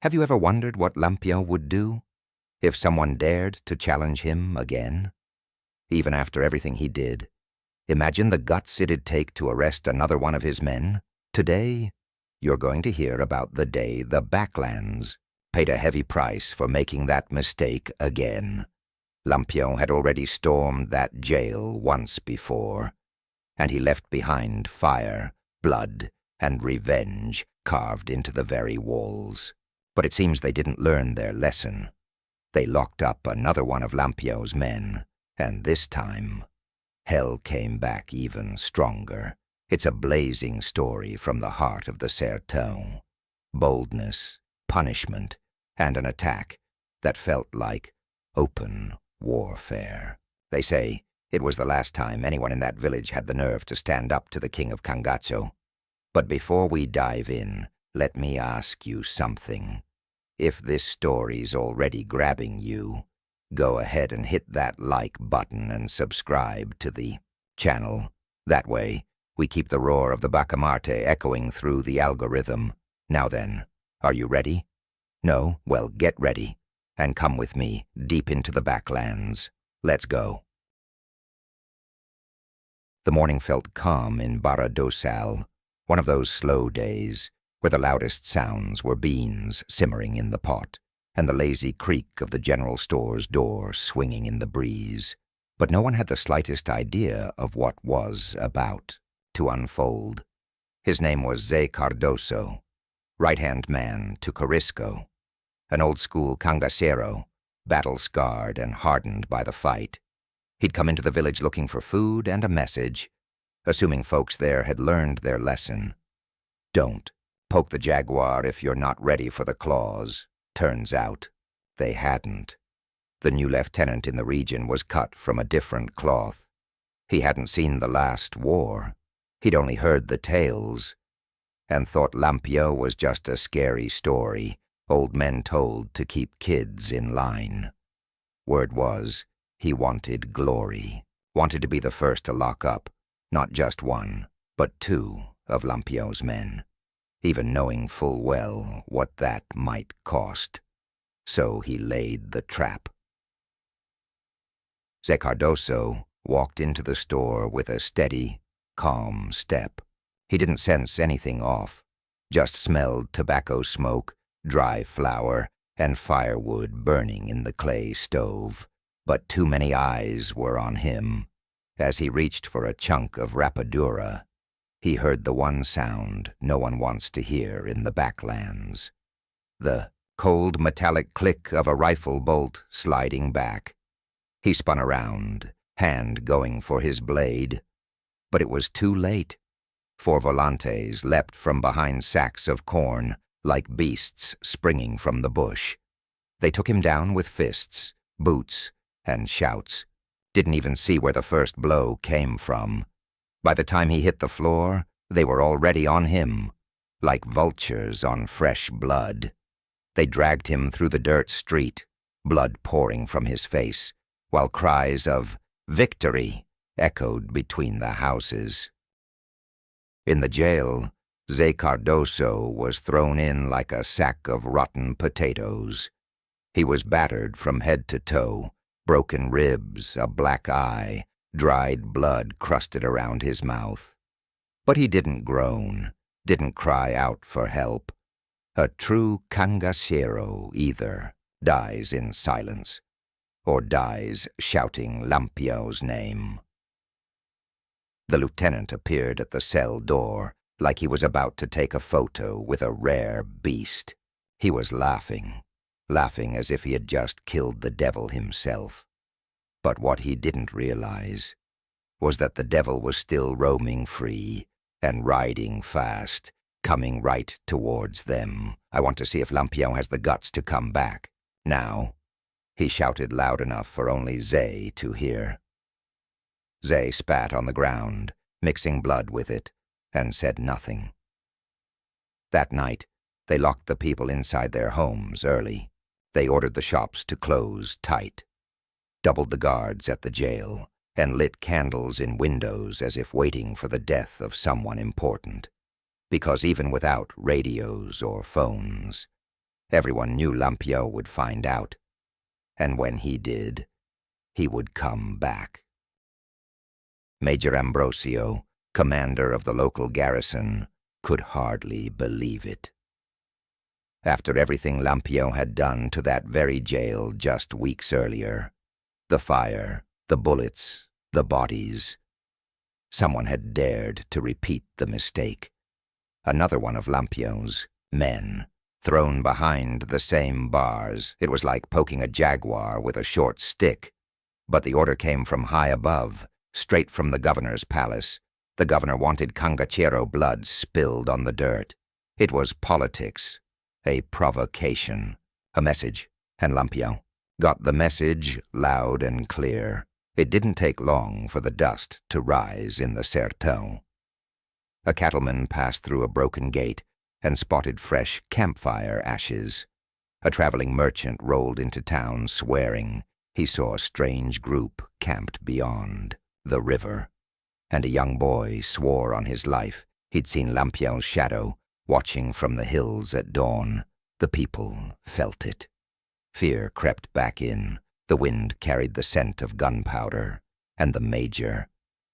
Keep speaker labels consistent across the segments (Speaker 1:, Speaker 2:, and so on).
Speaker 1: Have you ever wondered what Lampião would do if someone dared to challenge him again? Even after everything he did, imagine the guts it'd take to arrest another one of his men. Today, you're going to hear about the day the Backlands paid a heavy price for making that mistake again. Lampião had already stormed that jail once before, and he left behind fire, blood, and revenge carved into the very walls. But it seems they didn't learn their lesson. They locked up another one of Lampião's men, and this time, hell came back even stronger. It's a blazing story from the heart of the Sertão. Boldness, punishment, and an attack that felt like open warfare. They say it was the last time anyone in that village had the nerve to stand up to the king of Cangaço. But before we dive in, let me ask you something. If this story's already grabbing you, go ahead and hit that like button and subscribe to the channel. That way, we keep the roar of the Bacamarte echoing through the algorithm. Now then, are you ready? No? Well, get ready, and come with me deep into the Backlands. Let's go. The morning felt calm in Barra do Sal, one of those slow days where the loudest sounds were beans simmering in the pot and the lazy creak of the general store's door swinging in the breeze. But no one had the slightest idea of what was about to unfold. His name was Zé Cardoso, right-hand man to Corisco, an old-school cangaceiro, battle-scarred and hardened by the fight. He'd come into the village looking for food and a message, assuming folks there had learned their lesson. Don't poke the jaguar if you're not ready for the claws. Turns out, they hadn't. The new lieutenant in the region was cut from a different cloth. He hadn't seen the last war. He'd only heard the tales, and thought Lampião was just a scary story old men told to keep kids in line. Word was, he wanted glory, wanted to be the first to lock up not just one, but two of Lampião's men, even knowing full well what that might cost. So he laid the trap. Zé Cardoso walked into the store with a steady, calm step. He didn't sense anything off, just smelled tobacco smoke, dry flour, and firewood burning in the clay stove. But too many eyes were on him. As he reached for a chunk of rapadura, he heard the one sound no one wants to hear in the Backlands. The cold metallic click of a rifle bolt sliding back. He spun around, hand going for his blade. But it was too late. Four volantes leapt from behind sacks of corn like beasts springing from the bush. They took him down with fists, boots, and shouts. Didn't even see where the first blow came from. By the time he hit the floor, they were already on him, like vultures on fresh blood. They dragged him through the dirt street, blood pouring from his face, while cries of "Victory!" echoed between the houses. In the jail, Zé Cardoso was thrown in like a sack of rotten potatoes. He was battered from head to toe, broken ribs, a black eye, dried blood crusted around his mouth. But he didn't groan, didn't cry out for help. A true cangaceiro either dies in silence, or dies shouting Lampião's name. The lieutenant appeared at the cell door like he was about to take a photo with a rare beast. He was laughing as if he had just killed the devil himself. But what he didn't realize was that the devil was still roaming free and riding fast, coming right towards them. I want to see if Lampião has the guts to come back. Now, he shouted loud enough for only Zé to hear. Zé spat on the ground, mixing blood with it, and said nothing. That night, they locked the people inside their homes early. They ordered the shops to close tight, doubled the guards at the jail, and lit candles in windows as if waiting for the death of someone important. Because even without radios or phones, Everyone knew Lampião would find out. And when he did, he would come back. Major Ambrosio, commander of the local garrison, could hardly believe it. After everything Lampião had done to that very jail just weeks earlier, the fire, the bullets, the bodies, someone had dared to repeat the mistake. Another one of Lampião's men, thrown behind the same bars. It was like poking a jaguar with a short stick. But the order came from high above, straight from the governor's palace. The governor wanted Cangachero blood spilled on the dirt. It was politics, a provocation, a message, and Lampião got the message loud and clear. It didn't take long for the dust to rise in the sertão. A cattleman passed through a broken gate and spotted fresh campfire ashes. A traveling merchant rolled into town swearing he saw a strange group camped beyond the river. And a young boy swore on his life he'd seen Lampião's shadow watching from the hills at dawn. The people felt it. Fear crept back in. The wind carried the scent of gunpowder. And the major,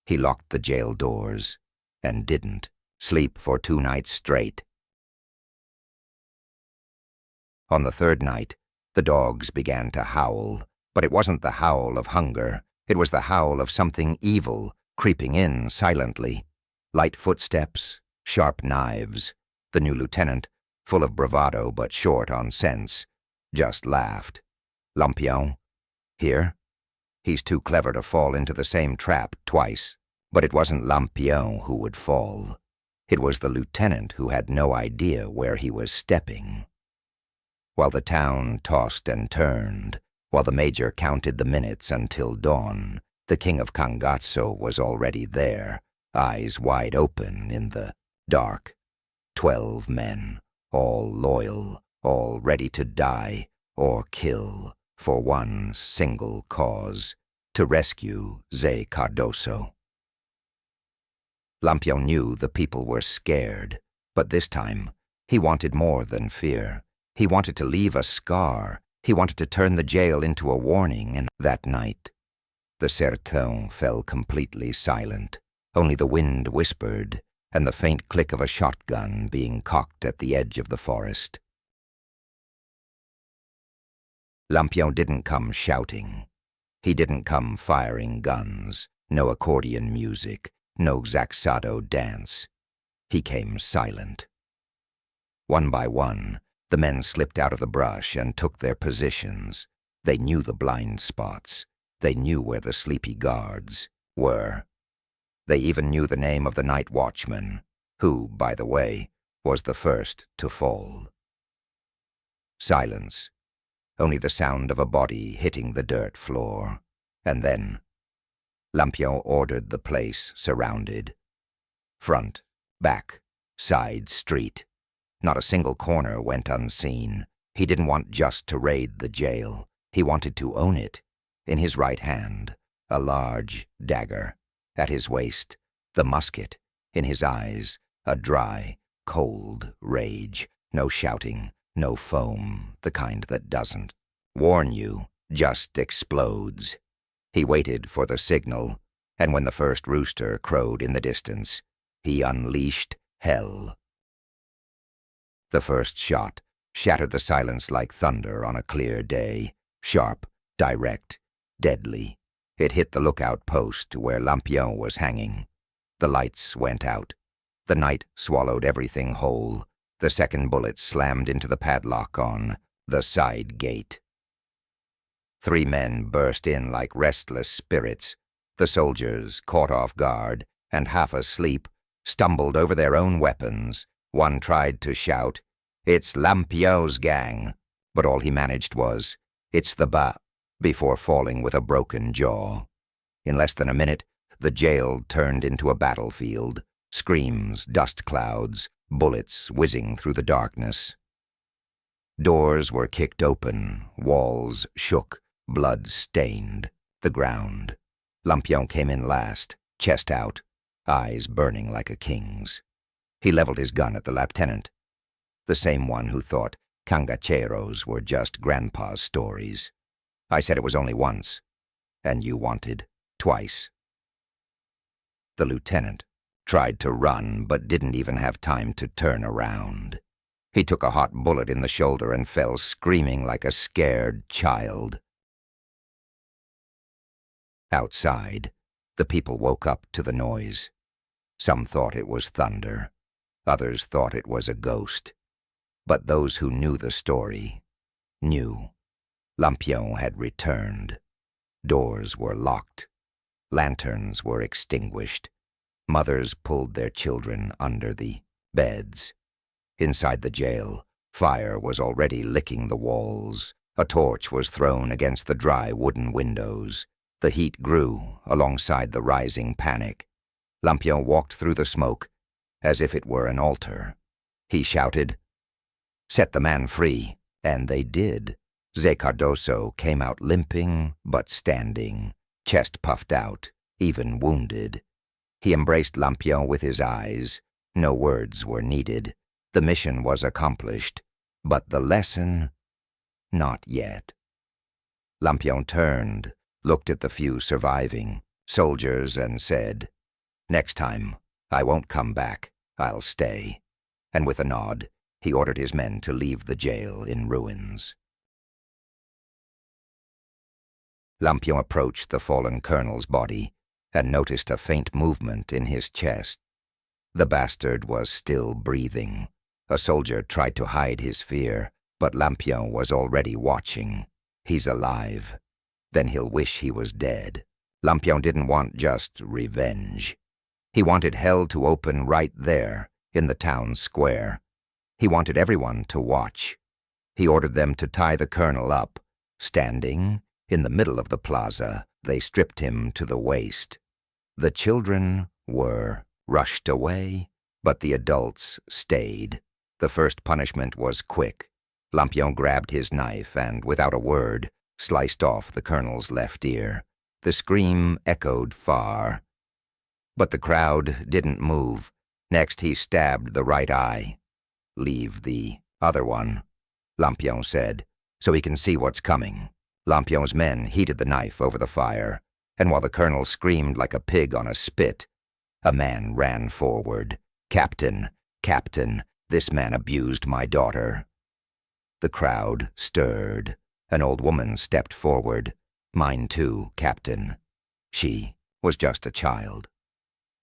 Speaker 1: he locked the jail doors and didn't sleep for 2 nights straight. On the 3rd night, the dogs began to howl, but it wasn't the howl of hunger. It was the howl of something evil creeping in silently. Light footsteps, sharp knives. The new lieutenant, full of bravado but short on sense, just laughed. Lampião? Here? He's too clever to fall into the same trap twice. But it wasn't Lampião who would fall. It was the lieutenant who had no idea where he was stepping. While the town tossed and turned, while the major counted the minutes until dawn, the king of Cangaço was already there, eyes wide open in the dark. 12 men, all loyal, all ready to die or kill for one single cause, to rescue Zé Cardoso. Lampião knew the people were scared, but this time he wanted more than fear. He wanted to leave a scar. He wanted to turn the jail into a warning, and that night, the sertão fell completely silent. Only the wind whispered, and the faint click of a shotgun being cocked at the edge of the forest. Lampião didn't come shouting. He didn't come firing guns, no accordion music, no zaxado dance. He came silent. One by one, the men slipped out of the brush and took their positions. They knew the blind spots. They knew where the sleepy guards were. They even knew the name of the night watchman, who, by the way, was the first to fall. Silence. Only the sound of a body hitting the dirt floor. And then Lampião ordered the place surrounded. Front, back, side, street. Not a single corner went unseen. He didn't want just to raid the jail. He wanted to own it. In his right hand, a large dagger. At his waist, the musket. In his eyes, a dry, cold rage. No shouting, no foam, the kind that doesn't warn you, just explodes. He waited for the signal, and when the first rooster crowed in the distance, he unleashed hell. The first shot shattered the silence like thunder on a clear day, sharp, direct, deadly. It hit the lookout post where Lampião was hanging. The lights went out. The night swallowed everything whole. The second bullet slammed into the padlock on the side gate. 3 men burst in like restless spirits. The soldiers, caught off guard and half asleep, stumbled over their own weapons. One tried to shout, "It's Lampião's gang," but all he managed was, "It's the before falling with a broken jaw. In less than a minute, the jail turned into a battlefield. Screams, dust clouds, bullets whizzing through the darkness. Doors were kicked open, walls shook, blood stained the ground. Lampião came in last, chest out, eyes burning like a king's. He leveled his gun at the lieutenant, the same one who thought Cangacheros were just Grandpa's stories. I said it was only once, and you wanted twice. The lieutenant tried to run, but didn't even have time to turn around. He took a hot bullet in the shoulder and fell screaming like a scared child. Outside, the people woke up to the noise. Some thought it was thunder. Others thought it was a ghost. But those who knew the story knew. Lampião had returned. Doors were locked. Lanterns were extinguished. Mothers pulled their children under the beds. Inside the jail, fire was already licking the walls. A torch was thrown against the dry wooden windows. The heat grew alongside the rising panic. Lampião walked through the smoke as if it were an altar. He shouted, "Set the man free," and they did. Zé Cardoso came out limping but standing, chest puffed out, even wounded. He embraced Lampião with his eyes. No words were needed. The mission was accomplished, but the lesson, not yet. Lampião turned, looked at the few surviving soldiers and said, "Next time, I won't come back. I'll stay." And with a nod, he ordered his men to leave the jail in ruins. Lampião approached the fallen colonel's body and noticed a faint movement in his chest. The bastard was still breathing. A soldier tried to hide his fear, but Lampião was already watching. He's alive. Then he'll wish he was dead. Lampião didn't want just revenge. He wanted hell to open right there, in the town square. He wanted everyone to watch. He ordered them to tie the colonel up. Standing in the middle of the plaza, they stripped him to the waist. The children were rushed away, but the adults stayed. The first punishment was quick. Lampião grabbed his knife and, without a word, sliced off the colonel's left ear. The scream echoed far. But the crowd didn't move. Next he stabbed the right eye. "Leave the other one," Lampião said, "so he can see what's coming." Lampião's men heated the knife over the fire, and while the colonel screamed like a pig on a spit, a man ran forward. "Captain, Captain, this man abused my daughter." The crowd stirred. An old woman stepped forward. "Mine too, Captain. She was just a child."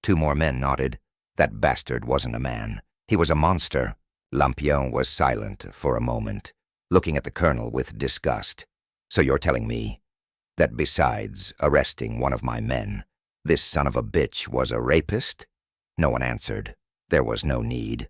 Speaker 1: Two more men nodded. That bastard wasn't a man. He was a monster. Lampião was silent for a moment, looking at the colonel with disgust. "So you're telling me that besides arresting one of my men, this son of a bitch was a rapist?" No one answered. There was no need.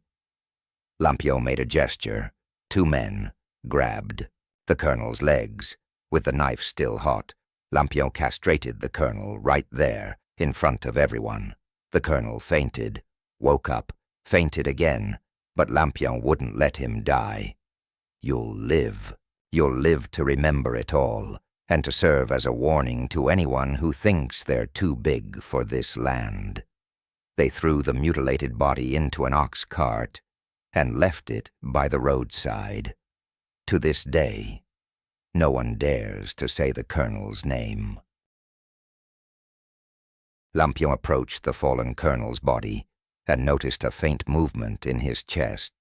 Speaker 1: Lampião made a gesture. Two men grabbed the colonel's legs. With the knife still hot, Lampião castrated the colonel right there, in front of everyone. The colonel fainted, woke up, fainted again, but Lampião wouldn't let him die. "You'll live. You'll live to remember it all, and to serve as a warning to anyone who thinks they're too big for this land." They threw the mutilated body into an ox cart and left it by the roadside. To this day, no one dares to say the colonel's name. Lampião approached the fallen colonel's body and noticed a faint movement in his chest.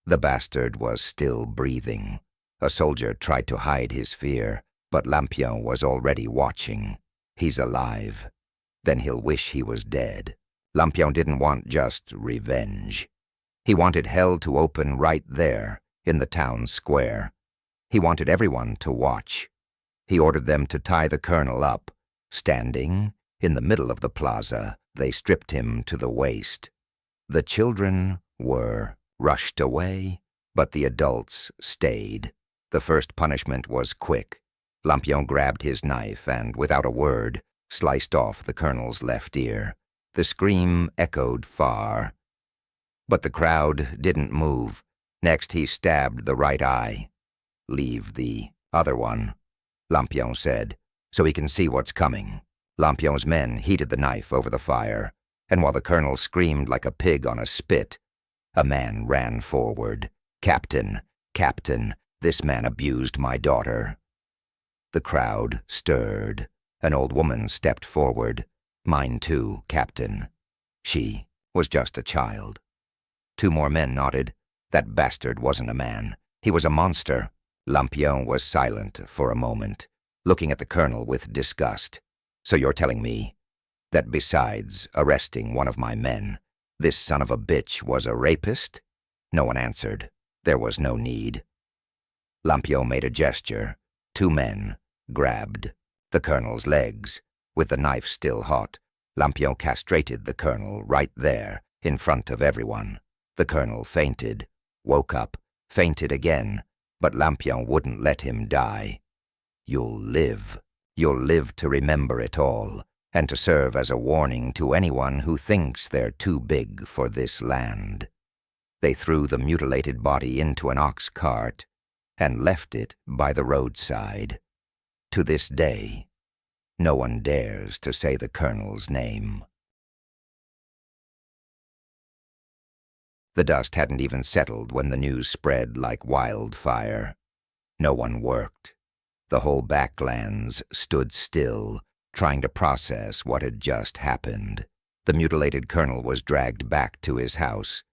Speaker 1: The bastard was still breathing. A soldier tried to hide his fear, but Lampião was already watching. He's alive. Then he'll wish he was dead. Lampião didn't want just revenge. He wanted hell to open right there, in the town square. He wanted everyone to watch. He ordered them to tie the colonel up. Standing in the middle of the plaza, they stripped him to the waist. The children were rushed away, but the adults stayed. The first punishment was quick. Lampião grabbed his knife and, without a word, sliced off the colonel's left ear. The scream echoed far. But the crowd didn't move. Next he stabbed the right eye. "Leave the other one," Lampião said, "so he can see what's coming." Lampião's men heated the knife over the fire, and while the colonel screamed like a pig on a spit, a man ran forward. "Captain, "Captain, this man abused my daughter." The crowd stirred. An old woman stepped forward. "Mine too, Captain. She was just a child." 2 more men nodded. "That bastard wasn't a man. He was a monster." Lampião was silent for a moment, looking at the colonel with disgust. "So you're telling me that besides arresting one of my men, this son of a bitch was a rapist?" No one answered. There was no need. Lampião made a gesture. 2 men grabbed the colonel's legs. With the knife still hot, Lampião castrated the colonel right there, in front of everyone. The colonel fainted, woke up, fainted again, but Lampião wouldn't let him die. "You'll live. You'll live to remember it all, and to serve as a warning to anyone who thinks they're too big for this land." They threw the mutilated body into an ox cart and left it by the roadside. To this day, no one dares to say the colonel's name. The dust hadn't even settled when the news spread like wildfire. No one worked. The whole Backlands stood still, trying to process what had just happened. The mutilated colonel was dragged back to his house,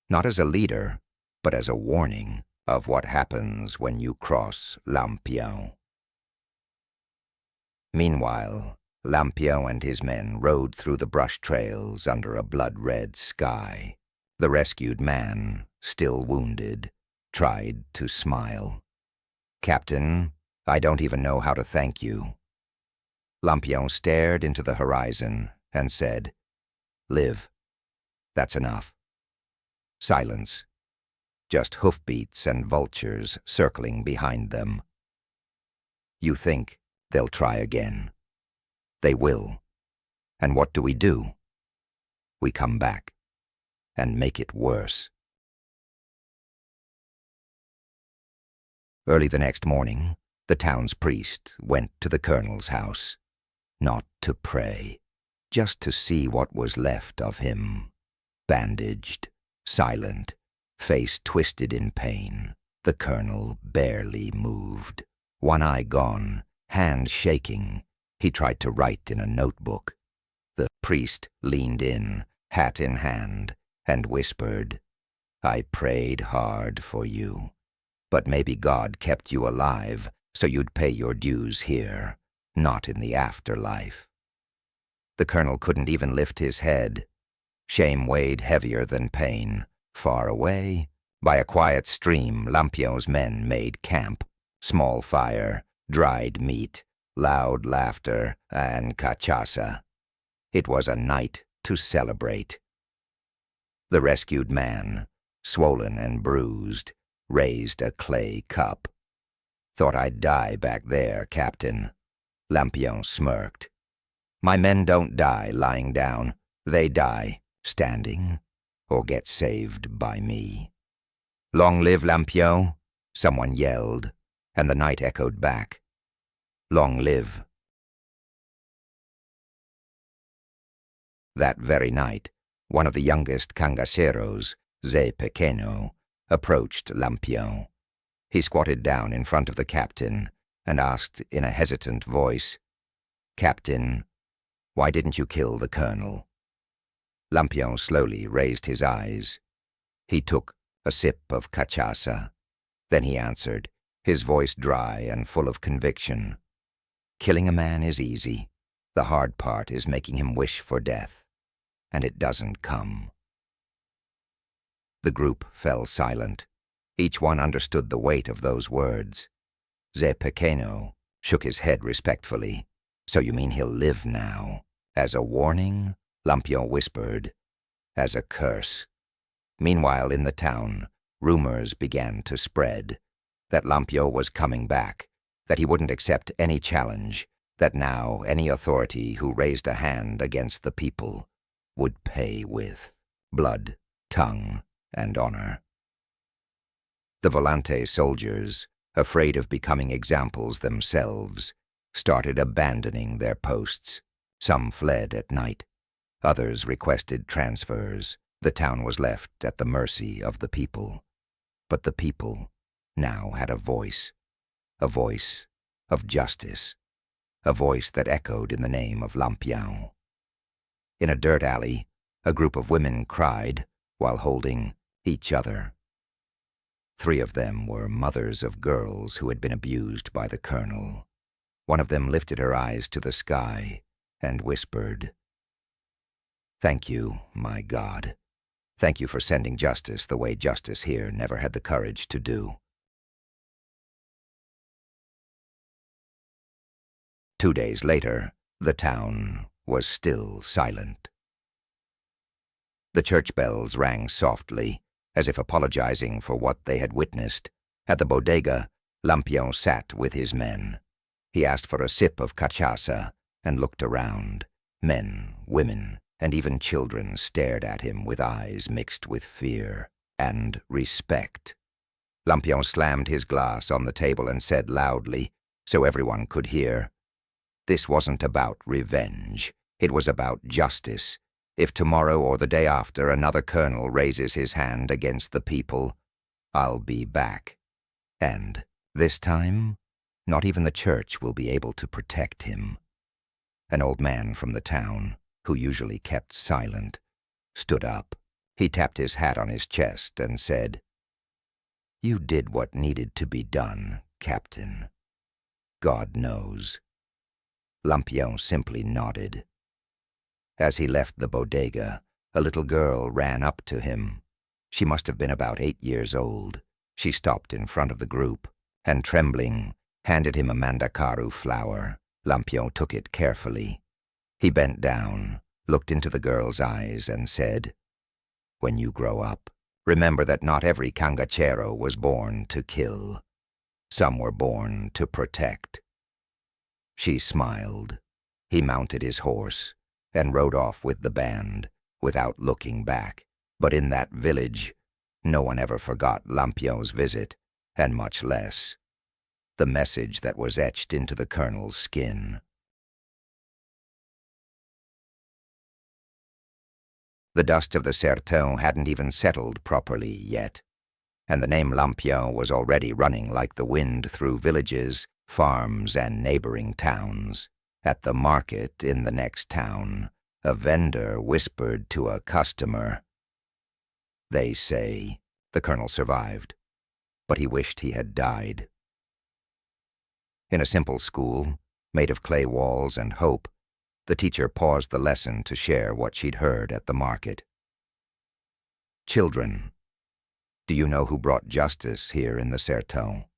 Speaker 1: not as a leader, but as a warning of what happens when you cross Lampião. Meanwhile, Lampião and his men rode through the brush trails under a blood-red sky. The rescued man, still wounded, tried to smile. "Captain, I don't even know how to thank you." Lampião stared into the horizon and said, "Live. That's enough." Silence. Just hoofbeats and vultures circling behind them. "You think they'll try again. They will. And what do? We come back and make it worse." Early the next morning, the town's priest went to the colonel's house, not to pray, just to see what was left of him. Bandaged, silent, face twisted in pain, the colonel barely moved. One eye gone, hand shaking, he tried to write in a notebook. The priest leaned in, hat in hand, and whispered, "I prayed hard for you, but maybe God kept you alive so you'd pay your dues here, not in the afterlife." The colonel couldn't even lift his head. Shame weighed heavier than pain. Far away, by a quiet stream, Lampião's men made camp. Small fire, dried meat, loud laughter, and cachaça. It was a night to celebrate. The rescued man, swollen and bruised, raised a clay cup. "Thought I'd die back there, Captain." Lampião smirked. "My men don't die lying down. They die standing, or get saved by me." "Long live Lampião," someone yelled, and the night echoed back, "Long live." That very night, one of the youngest cangaceiros, Zé Pequeno, approached Lampião. He squatted down in front of the captain and asked in a hesitant voice, "Captain, why didn't you kill the colonel?" Lampião slowly raised his eyes. He took a sip of cachaça. Then he answered, his voice dry and full of conviction. "Killing a man is easy. The hard part is making him wish for death, and it doesn't come." The group fell silent. Each one understood the weight of those words. Zé Pequeno shook his head respectfully. "So you mean he'll live now?" "As a warning?" Lampião whispered. "As a curse." Meanwhile, in the town, rumors began to spread that Lampião was coming back, that he wouldn't accept any challenge, that now any authority who raised a hand against the people would pay with blood, tongue, and honor. The Volante soldiers, afraid of becoming examples themselves, started abandoning their posts. Some fled at night. Others requested transfers. The town was left at the mercy of the people. But the people now had a voice of justice, a voice that echoed in the name of Lampião. In a dirt alley, a group of women cried while holding each other. 3 of them were mothers of girls who had been abused by the colonel. One of them lifted her eyes to the sky and whispered, "Thank you, my God. Thank you for sending justice the way justice here never had the courage to do." 2 days later, the town was still silent. The church bells rang softly, as if apologizing for what they had witnessed. At the bodega, Lampião sat with his men. He asked for a sip of cachaça and looked around. Men, women, and even children stared at him with eyes mixed with fear and respect. Lampião slammed his glass on the table and said loudly, so everyone could hear, "This wasn't about revenge. It was about justice. If tomorrow or the day after another colonel raises his hand against the people, I'll be back. And this time, not even the church will be able to protect him." An old man from the town, who usually kept silent, stood up. He tapped his hat on his chest and said, "You did what needed to be done, Captain. God knows." Lampião simply nodded. As he left the bodega, a little girl ran up to him. She must have been about 8 years old. She stopped in front of the group and, trembling, handed him a mandacaru flower. Lampião took it carefully. He bent down, looked into the girl's eyes, and said, "When you grow up, remember that not every cangachero was born to kill. Some were born to protect." She smiled. He mounted his horse and rode off with the band without looking back. But in that village, no one ever forgot Lampião's visit, and much less the message that was etched into the colonel's skin. The dust of the Sertão hadn't even settled properly yet, and the name Lampião was already running like the wind through villages, farms, and neighboring towns. At the market in the next town, a vendor whispered to a customer, "They say the colonel survived, but he wished he had died." In a simple school, made of clay walls and hope, the teacher paused the lesson to share what she'd heard at the market. "Children, do you know who brought justice here in the Sertão?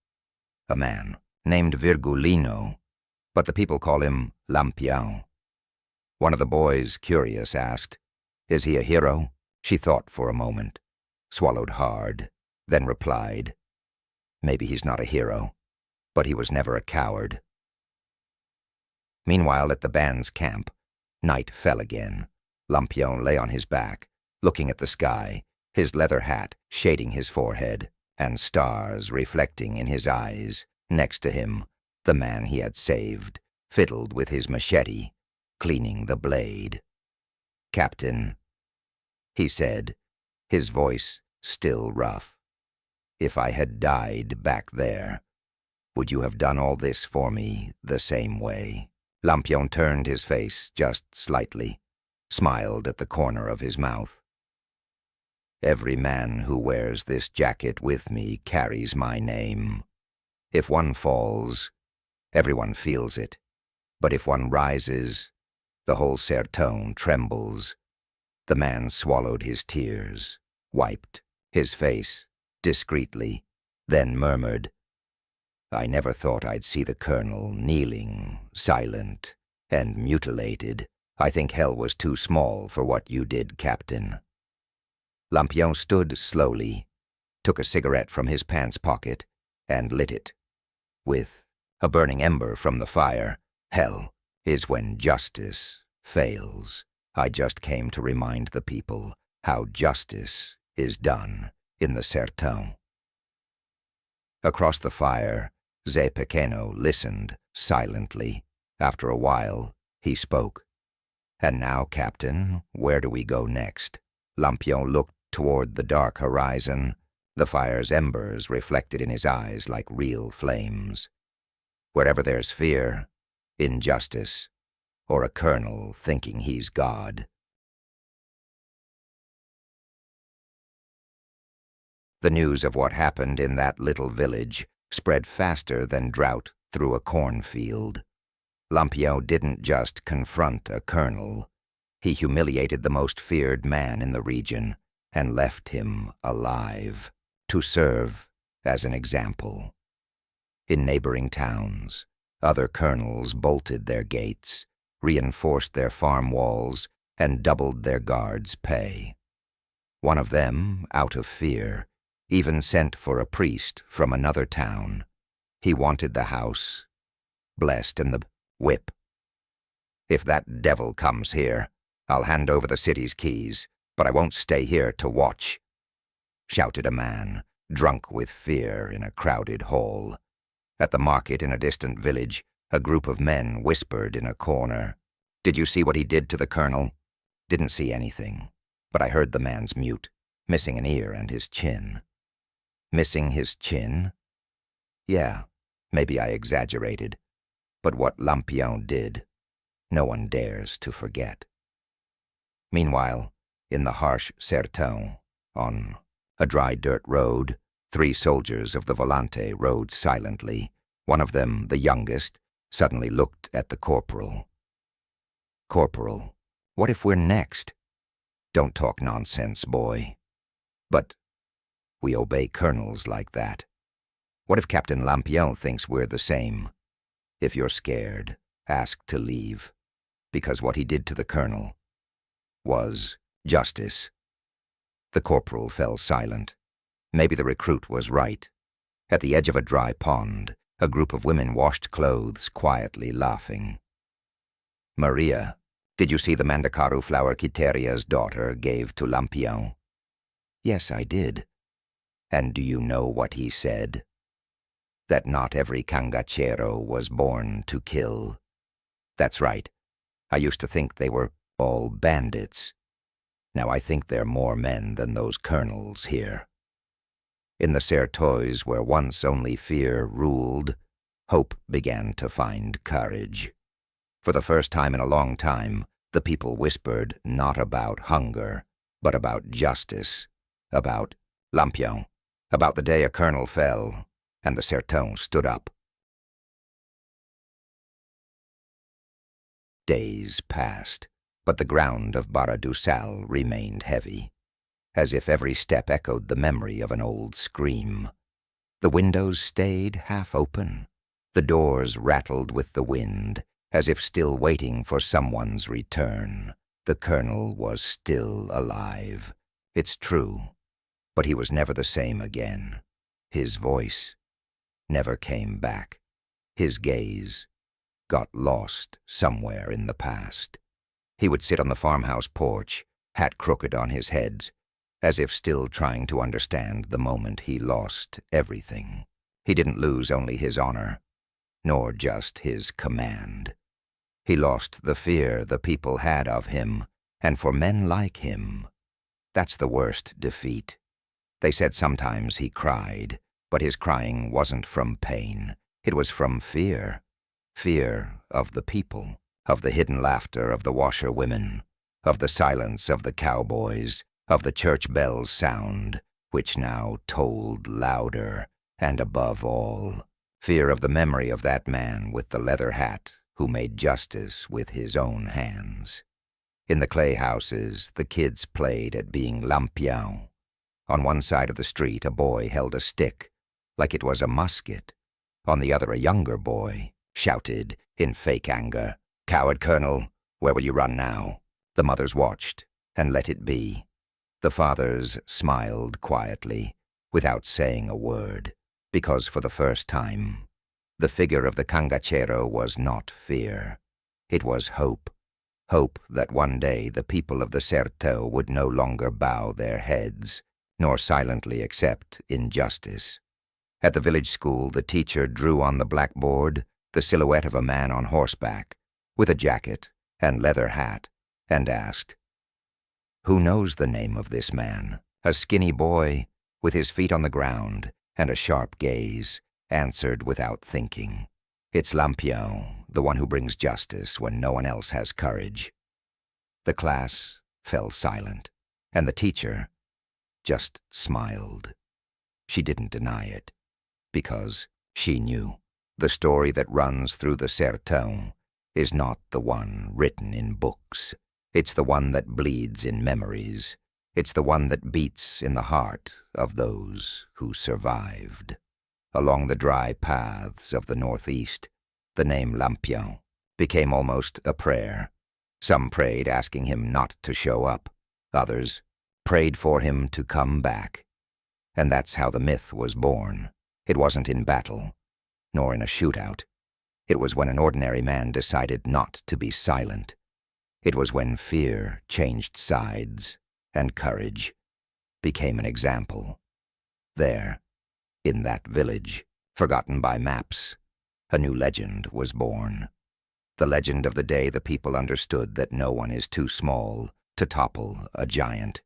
Speaker 1: A man named Virgulino, but the people call him Lampião." One of the boys, curious, asked, "Is he a hero?" She thought for a moment, swallowed hard, then replied, "Maybe he's not a hero, but he was never a coward." Meanwhile, at the band's camp, night fell again. Lampião lay on his back, looking at the sky, his leather hat shading his forehead, and stars reflecting in his eyes. Next to him, the man he had saved fiddled with his machete, cleaning the blade. "Captain," he said, his voice still rough, "if I had died back there, would you have done all this for me the same way?" Lampião turned his face just slightly, smiled at the corner of his mouth. "Every man who wears this jacket with me carries my name. If one falls, everyone feels it, but if one rises, the whole Sertão trembles." The man swallowed his tears, wiped his face discreetly, then murmured, "I never thought I'd see the colonel kneeling, silent, and mutilated. I think hell was too small for what you did, Captain." Lampião stood slowly, took a cigarette from his pants pocket, and lit it. With a burning ember from the fire, "Hell is when justice fails. I just came to remind the people how justice is done in the Sertão." Across the fire, Zé Pequeno listened silently. After a while, he spoke. "And now, Captain, where do we go next?" Lampião looked toward the dark horizon. the fire's embers reflected in his eyes like real flames. Wherever there's fear, injustice, or a colonel thinking he's God. The news of what happened in that little village spread faster than drought through a cornfield. Lampião didn't just confront a colonel. He humiliated the most feared man in the region and left him alive, to serve as an example. In neighboring towns, other colonels bolted their gates, reinforced their farm walls, and doubled their guards' pay. One of them, out of fear, even sent for a priest from another town. He wanted the house blessed and the whip. "If that devil comes here, I'll hand over the city's keys, but I won't stay here to watch," shouted a man, drunk with fear in a crowded hall. At the market in a distant village, a group of men whispered in a corner. "Did you see what he did to the colonel?" "Didn't see anything, but I heard the man's mute, missing an ear and his chin." Missing his chin? Yeah, maybe I exaggerated, but what Lampião did, no one dares to forget. Meanwhile, in the harsh sertão, on a dry dirt road, 3 soldiers of the Volante rode silently. One of them, the youngest, suddenly looked at the corporal. "Corporal, what if we're next?" "Don't talk nonsense, boy." "But we obey colonels like that. What if Captain Lampião thinks we're the same? If you're scared, ask to leave, because what he did to the colonel was justice." The corporal fell silent. Maybe the recruit was right. At the edge of a dry pond, a group of women washed clothes, quietly laughing. "Maria, did you see the mandacaru flower Quiteria's daughter gave to Lampião?" "Yes, I did." "And do you know what he said?" "That not every cangachero was born to kill." "That's right. I used to think they were all bandits. Now I think they're more men than those colonels here." In the sertões where once only fear ruled, hope began to find courage. For the first time in a long time, the people whispered not about hunger, but about justice, about Lampião, about the day a colonel fell and the sertão stood up. Days passed, but the ground of Barra do Sal remained heavy, as if every step echoed the memory of an old scream. The windows stayed half open. The doors rattled with the wind, as if still waiting for someone's return. The colonel was still alive. It's true, but he was never the same again. His voice never came back. His gaze got lost somewhere in the past. He would sit on the farmhouse porch, hat crooked on his head, as if still trying to understand the moment he lost everything. He didn't lose only his honor, nor just his command. He lost the fear the people had of him, and for men like him, that's the worst defeat. They said sometimes he cried, but his crying wasn't from pain. It was from fear. Fear of the people, of the hidden laughter of the washerwomen, of the silence of the cowboys, of the church bell's sound, which now tolled louder, and above all, fear of the memory of that man with the leather hat who made justice with his own hands. In the clay houses, the kids played at being Lampião. On one side of the street, a boy held a stick, like it was a musket. On the other, a younger boy shouted in fake anger, "Coward colonel, where will you run now?" The mothers watched and let it be. The fathers smiled quietly, without saying a word, because for the first time, the figure of the cangachero was not fear. It was hope. Hope that one day the people of the sertão would no longer bow their heads, nor silently accept injustice. At the village school, the teacher drew on the blackboard the silhouette of a man on horseback, with a jacket and leather hat, and asked, "Who knows the name of this man? A skinny boy with his feet on the ground and a sharp gaze, answered without thinking. It's Lampião, the one who brings justice when no one else has courage. The class fell silent, and the teacher just smiled. She didn't deny it, because she knew the story that runs through the sertão is not the one written in books. It's the one that bleeds in memories. It's the one that beats in the heart of those who survived. Along the dry paths of the northeast, the name Lampião became almost a prayer. Some prayed asking him not to show up. Others prayed for him to come back. And that's how the myth was born. It wasn't in battle, nor in a shootout. It was when an ordinary man decided not to be silent. It was when fear changed sides and courage became an example. There, in that village, forgotten by maps, a new legend was born. The legend of the day the people understood that no one is too small to topple a giant.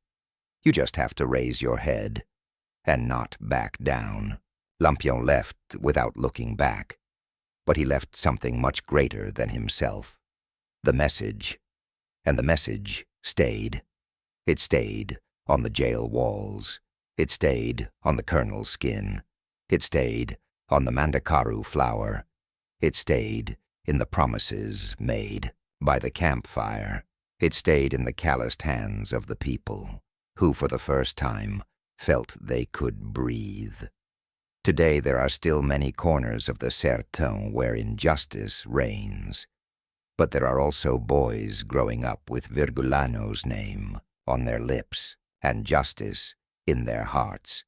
Speaker 1: You just have to raise your head and not back down. Lampião left without looking back, but he left something much greater than himself. The message. And the message stayed. It stayed on the jail walls. It stayed on the colonel's skin. It stayed on the mandakaru flower. It stayed in the promises made by the campfire. It stayed in the calloused hands of the people, who for the first time felt they could breathe. Today there are still many corners of the sertão where injustice reigns, but there are also boys growing up with Virgulano's name on their lips and justice in their hearts.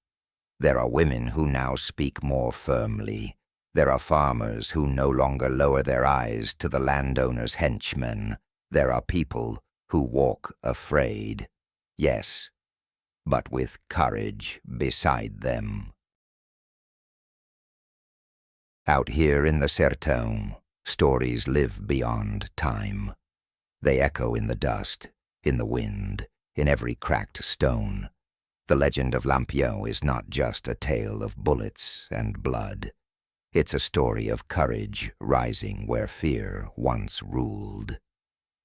Speaker 1: There are women who now speak more firmly. There are farmers who no longer lower their eyes to the landowner's henchmen. There are people who walk afraid, yes, but with courage beside them. Out here in the sertão, stories live beyond time. They echo in the dust, in the wind, in every cracked stone. The legend of Lampião is not just a tale of bullets and blood. It's a story of courage rising where fear once ruled.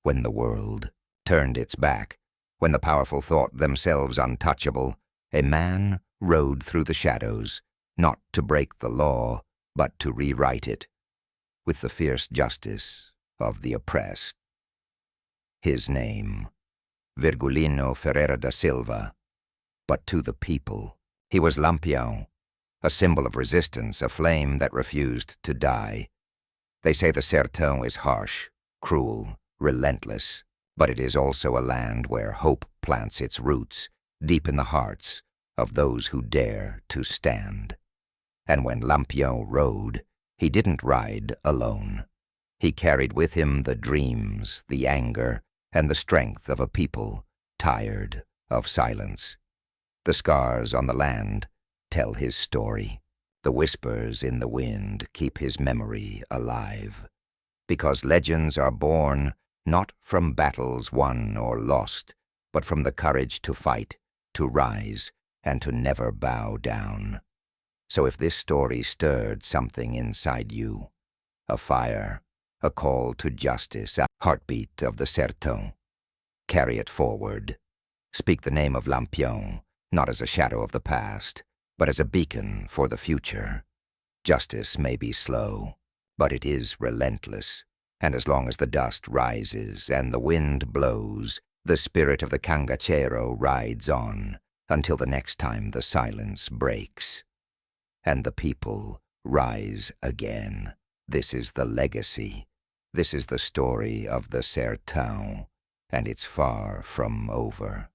Speaker 1: When the world turned its back, when the powerful thought themselves untouchable, a man rode through the shadows, not to break the law, but to rewrite it, with the fierce justice of the oppressed. His name, Virgulino Ferreira da Silva, but to the people, he was Lampião, a symbol of resistance, a flame that refused to die. They say the sertão is harsh, cruel, relentless, but it is also a land where hope plants its roots deep in the hearts of those who dare to stand. And when Lampião rode, he didn't ride alone. He carried with him the dreams, the anger, and the strength of a people tired of silence. The scars on the land tell his story. The whispers in the wind keep his memory alive. Because legends are born not from battles won or lost, but from the courage to fight, to rise, and to never bow down. So if this story stirred something inside you, a fire, a call to justice, a heartbeat of the sertão, carry it forward. Speak the name of Lampião, not as a shadow of the past, but as a beacon for the future. Justice may be slow, but it is relentless, and as long as the dust rises and the wind blows, the spirit of the cangaceiro rides on until the next time the silence breaks. And the people rise again. This is the legacy. This is the story of the sertão, and it's far from over.